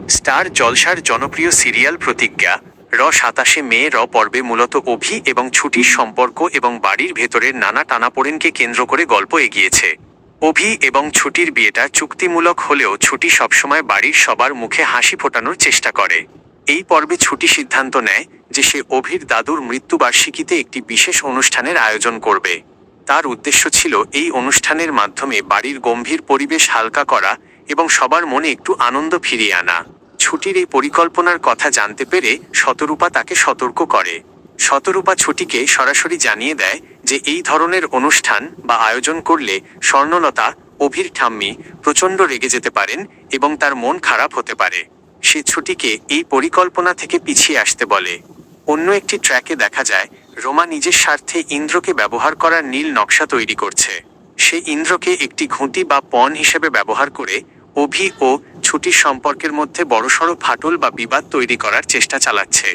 Star জলসার জনপ্রিয় serial প্রতিজ্ঞা 27 মে পর্বে মূলত অভি এবং ছুটির সম্পর্ক এবং বাড়ির ভেতরের নানা টানাপোড়েনকে কেন্দ্র করে গল্প এগিয়েছে। অভি এবং ছুটির বিয়েটা চুক্তিমূলক হলেও ছুটি সবসময় বাড়ির সবার মুখে হাসি ফোটানোর চেষ্টা করে। এই পর্বে ছুটি সিদ্ধান্ত নেয় যে সে অভির দাদুর মৃত্যুবার্ষিকীতে একটি বিশেষ অনুষ্ঠানের আয়োজন করবে। তার উদ্দেশ্য ছিল এই অনুষ্ঠানের মাধ্যমে বাড়ির গম্ভীর পরিবেশ হালকা করা এবং সবার মনে একটু আনন্দ ফিরিয়ে আনা। ছুটির এই পরিকল্পনার কথা জানতে পেরে শতরূপা তাকে সতর্ক করে। শতরূপা ছুটিকে সরাসরি জানিয়ে দেয় যে এই ধরনের অনুষ্ঠান বা আয়োজন করলে স্বর্ণলতা, অভির ঠাম্মি, প্রচণ্ড রেগে যেতে পারেন এবং তার মন খারাপ হতে পারে। সে ছুটিকে এই পরিকল্পনা থেকে পিছিয়ে আসতে বলে। অন্য একটি ট্র্যাকে দেখা যায় রোমা নিজের স্বার্থে ইন্দ্রকে ব্যবহার করার নীল নকশা তৈরি করছে। সে ইন্দ্রকে একটি ঘুঁটি বা পণ হিসেবে ব্যবহার করে অভি ও ছুটির সম্পর্কের মধ্যে বড়সড় ফাটল বা বিবাদ তৈরি করার চেষ্টা চালাচ্ছে।